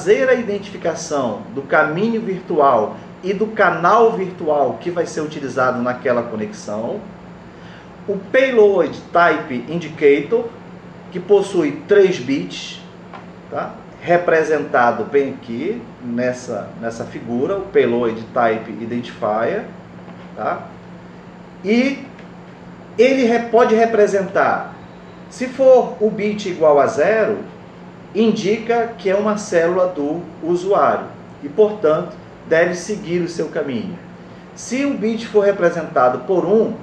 fazer a identificação do caminho virtual e do canal virtual que vai ser utilizado naquela conexão. O Payload Type Indicator, que possui 3 bits, tá? Representado bem aqui nessa figura, o Payload Type Identifier. Tá? E ele pode representar, se for o bit igual a 0, indica que é uma célula do usuário e, portanto, deve seguir o seu caminho. Se o bit for representado por 1,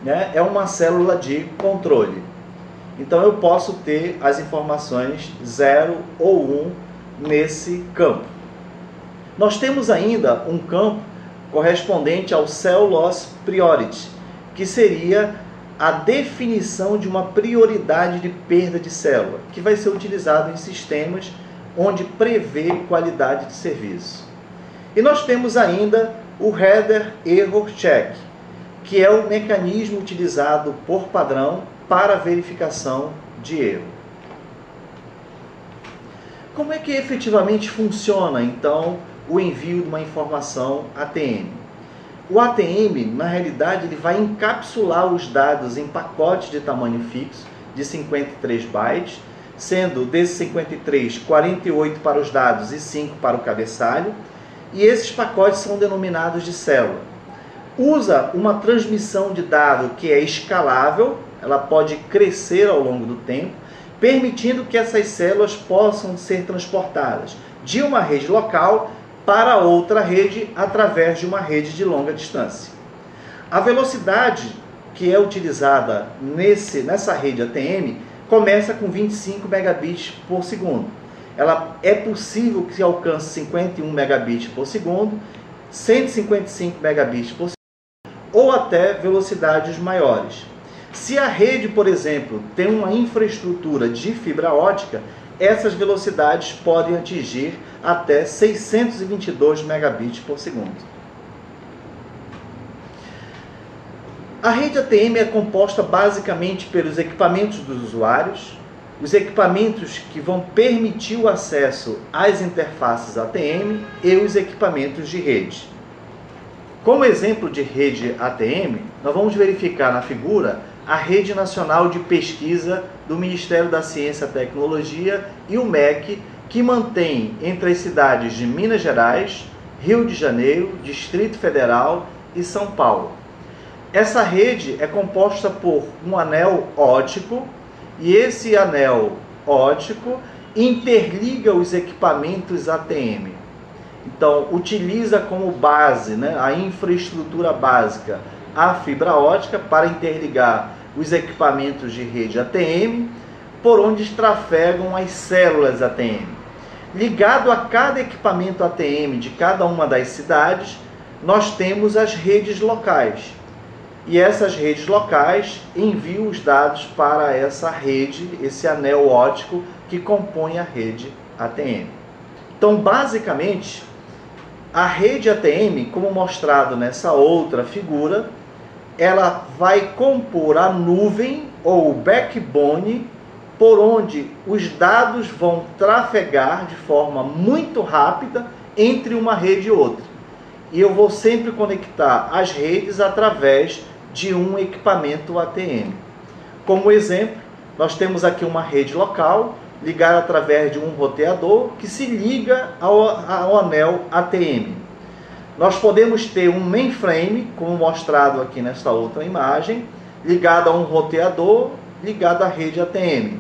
né, é uma célula de controle. Então eu posso ter as informações 0 ou 1 nesse campo. Nós temos ainda um campo correspondente ao Cell Loss Priority, que seria a definição de uma prioridade de perda de célula, que vai ser utilizado em sistemas onde prevê qualidade de serviço. E nós temos ainda o Header Error Check, que é o mecanismo utilizado por padrão para verificação de erro. Como é que efetivamente funciona, então, o envio de uma informação ATM? O ATM, na realidade, ele vai encapsular os dados em pacotes de tamanho fixo de 53 bytes, sendo desses 53, 48 para os dados e 5 para o cabeçalho, e esses pacotes são denominados de célula. Usa uma transmissão de dado que é escalável, ela pode crescer ao longo do tempo, permitindo que essas células possam ser transportadas de uma rede local para outra rede através de uma rede de longa distância. A velocidade que é utilizada nessa rede ATM começa com 25 megabits por segundo. Ela é possível que se alcance 51 megabits por segundo, 155 megabits por segundo ou até velocidades maiores. Se a rede, por exemplo, tem uma infraestrutura de fibra ótica, essas velocidades podem atingir até 622 megabits por segundo. A rede ATM é composta basicamente pelos equipamentos dos usuários, os equipamentos que vão permitir o acesso às interfaces ATM e os equipamentos de rede. Como exemplo de rede ATM, nós vamos verificar na figura a Rede Nacional de Pesquisa do Ministério da Ciência e Tecnologia e o MEC, que mantém entre as cidades de Minas Gerais, Rio de Janeiro, Distrito Federal e São Paulo. Essa rede é composta por um anel óptico e esse anel óptico interliga os equipamentos ATM. Então, utiliza como base, né, a infraestrutura básica, a fibra ótica para interligar os equipamentos de rede ATM, por onde trafegam as células ATM. Ligado a cada equipamento ATM de cada uma das cidades, nós temos as redes locais. E essas redes locais enviam os dados para essa rede, esse anel óptico que compõe a rede ATM. Então, basicamente, a rede ATM, como mostrado nessa outra figura, ela vai compor a nuvem ou o backbone por onde os dados vão trafegar de forma muito rápida entre uma rede e outra. E eu vou sempre conectar as redes através de um equipamento ATM. Como exemplo, nós temos aqui uma rede local ligada através de um roteador que se liga ao anel ATM. Nós podemos ter um mainframe, como mostrado aqui nesta outra imagem, ligado a um roteador, ligado à rede ATM.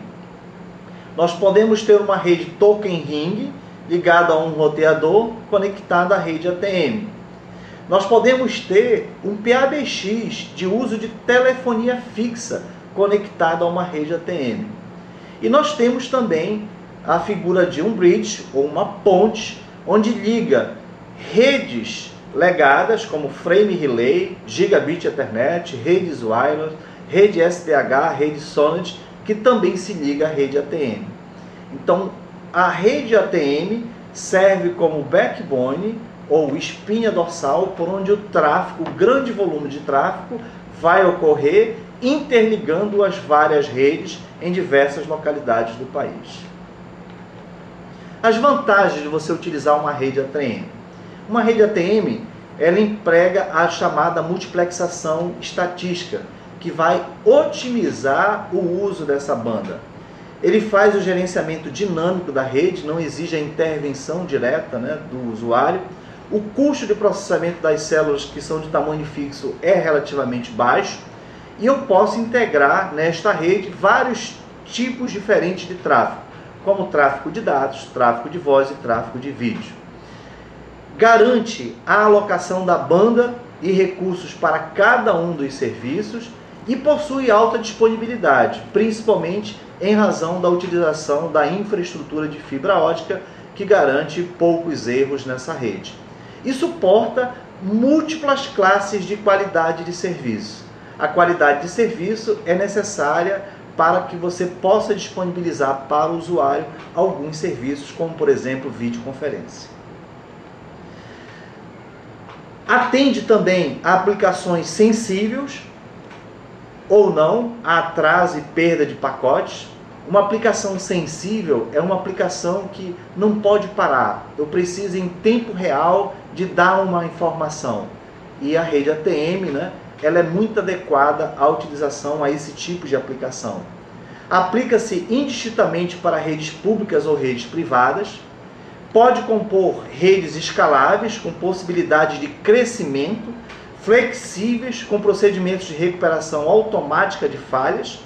Nós podemos ter uma rede token ring, ligada a um roteador, conectada à rede ATM. Nós podemos ter um PABX de uso de telefonia fixa, conectado a uma rede ATM. E nós temos também a figura de um bridge, ou uma ponte, onde liga redes legadas como Frame Relay, Gigabit Ethernet, redes wireless, rede SDH, rede Sonet, que também se liga à rede ATM. Então, a rede ATM serve como backbone ou espinha dorsal por onde o tráfego, o grande volume de tráfego, vai ocorrer interligando as várias redes em diversas localidades do país. As vantagens de você utilizar uma rede ATM. Uma rede ATM, ela emprega a chamada multiplexação estatística, que vai otimizar o uso dessa banda. Ele faz o gerenciamento dinâmico da rede, não exige a intervenção direta, né, do usuário. O custo de processamento das células que são de tamanho fixo é relativamente baixo. E eu posso integrar nesta rede vários tipos diferentes de tráfego, como tráfego de dados, tráfego de voz e tráfego de vídeo. Garante a alocação da banda e recursos para cada um dos serviços e possui alta disponibilidade, principalmente em razão da utilização da infraestrutura de fibra ótica, que garante poucos erros nessa rede. E suporta múltiplas classes de qualidade de serviço. A qualidade de serviço é necessária para que você possa disponibilizar para o usuário alguns serviços, como por exemplo videoconferência. Atende também a aplicações sensíveis ou não, a atraso e perda de pacotes. Uma aplicação sensível é uma aplicação que não pode parar. Eu preciso em tempo real de dar uma informação. E a rede ATM, né, ela é muito adequada à utilização a esse tipo de aplicação. Aplica-se indistintamente para redes públicas ou redes privadas. Pode compor redes escaláveis com possibilidade de crescimento, flexíveis com procedimentos de recuperação automática de falhas.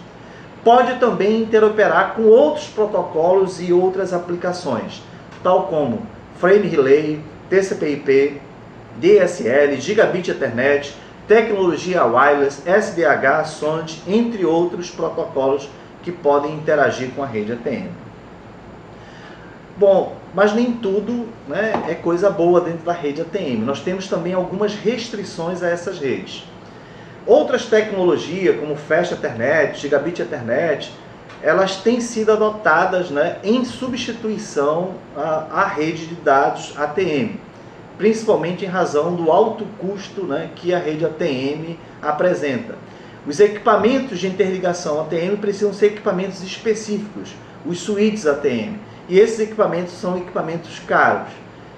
Pode também interoperar com outros protocolos e outras aplicações, tal como Frame Relay, TCP/IP, DSL, Gigabit Ethernet, tecnologia wireless, SDH, SONET, entre outros protocolos que podem interagir com a rede ATM. Bom, mas nem tudo, né, é coisa boa dentro da rede ATM. Nós temos também algumas restrições a essas redes. Outras tecnologias, como Fast Ethernet, Gigabit Ethernet, elas têm sido adotadas, né, em substituição à rede de dados ATM, principalmente em razão do alto custo, né, que a rede ATM apresenta. Os equipamentos de interligação ATM precisam ser equipamentos específicos, os switches ATM, e esses equipamentos são equipamentos caros.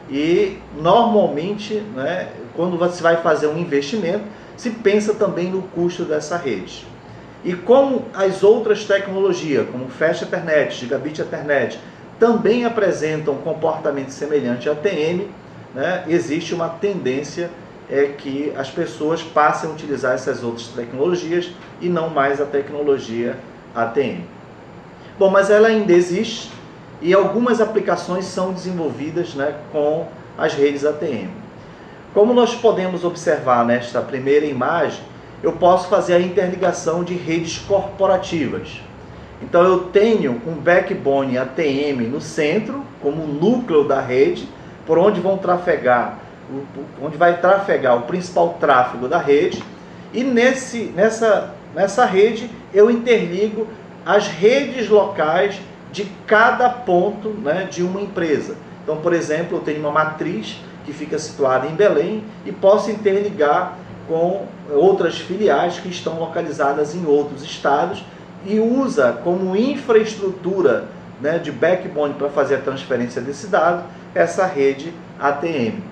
E normalmente, né, quando você vai fazer um investimento, se pensa também no custo dessa rede. E como as outras tecnologias, como Fast Ethernet, Gigabit Ethernet, também apresentam comportamento semelhante à ATM, né, existe uma tendência que as pessoas passem a utilizar essas outras tecnologias e não mais a tecnologia ATM. Bom, mas ela ainda existe e algumas aplicações são desenvolvidas, né, com as redes ATM. Como nós podemos observar nesta primeira imagem, eu posso fazer a interligação de redes corporativas. Então eu tenho um backbone ATM no centro, como núcleo da rede, por onde vai trafegar o principal tráfego da rede, e nessa rede eu interligo as redes locais de cada ponto, né, de uma empresa. Então, por exemplo, eu tenho uma matriz que fica situada em Belém e posso interligar com outras filiais que estão localizadas em outros estados e usa como infraestrutura, né, de backbone para fazer a transferência desse dado, essa rede ATM.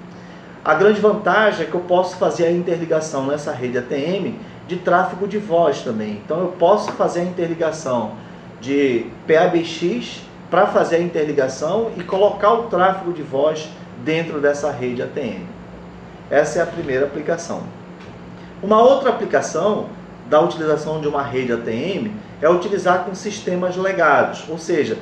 A grande vantagem é que eu posso fazer a interligação nessa rede ATM de tráfego de voz também. Então eu posso fazer a interligação de PABX para fazer a interligação e colocar o tráfego de voz dentro dessa rede ATM. Essa é a primeira aplicação. Uma outra aplicação da utilização de uma rede ATM é utilizar com sistemas legados, ou seja,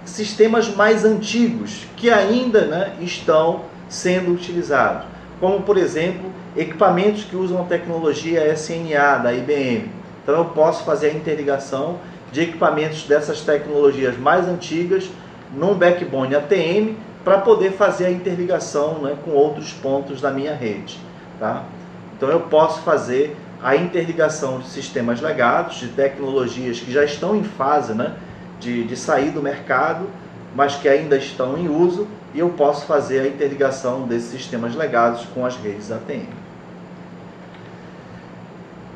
sistemas mais antigos que ainda, né, estão sendo utilizados, como por exemplo equipamentos que usam a tecnologia SNA da IBM. Então eu posso fazer a interligação de equipamentos dessas tecnologias mais antigas num backbone ATM para poder fazer a interligação, né, com outros pontos da minha rede, tá? Então eu posso fazer a interligação de sistemas legados, de tecnologias que já estão em fase, né, de sair do mercado, mas que ainda estão em uso, e eu posso fazer a interligação desses sistemas legados com as redes ATM.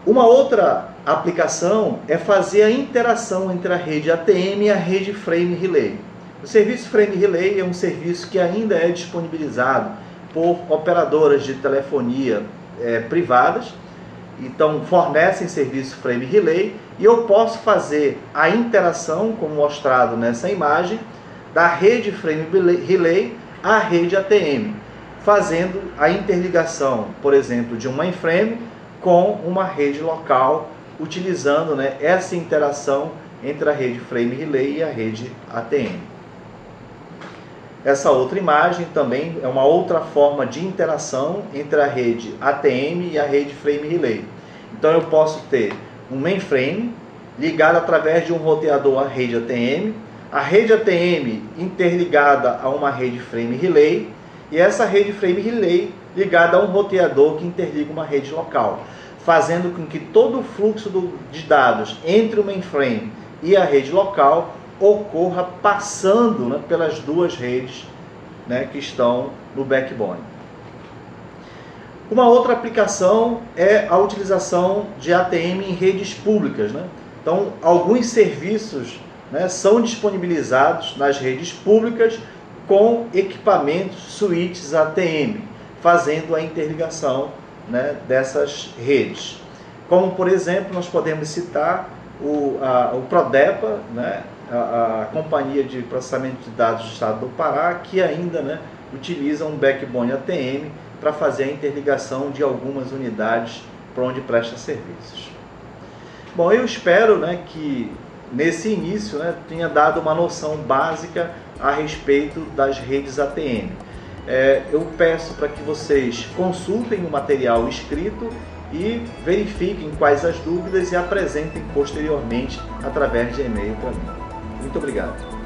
Uma outra aplicação é fazer a interação entre a rede ATM e a rede Frame Relay. O serviço Frame Relay é um serviço que ainda é disponibilizado por operadoras de telefonia privadas, então fornecem serviço Frame Relay, e eu posso fazer a interação, como mostrado nessa imagem, da rede Frame Relay à rede ATM, fazendo a interligação, por exemplo, de um mainframe com uma rede local, utilizando, né, essa interação entre a rede Frame Relay e a rede ATM. Essa outra imagem também é uma outra forma de interação entre a rede ATM e a rede Frame Relay. Então eu posso ter um mainframe ligado através de um roteador à rede ATM, a rede ATM interligada a uma rede Frame Relay, e essa rede Frame Relay ligada a um roteador que interliga uma rede local, fazendo com que todo o fluxo de dados entre o mainframe e a rede local ocorra passando, né, pelas duas redes, né, que estão no backbone. Uma outra aplicação é a utilização de ATM em redes públicas, né? Então, alguns serviços, né, são disponibilizados nas redes públicas com equipamentos switches ATM, fazendo a interligação, né, dessas redes. Como, por exemplo, nós podemos citar o Prodepa, né, a Companhia de Processamento de Dados do Estado do Pará, que ainda, né, utiliza um backbone ATM para fazer a interligação de algumas unidades para onde presta serviços. Bom, eu espero, né, que nesse início, né, tenha dado uma noção básica a respeito das redes ATM. Eu peço para que vocês consultem o material escrito e verifiquem quais as dúvidas e apresentem posteriormente através de e-mail para mim. Muito obrigado.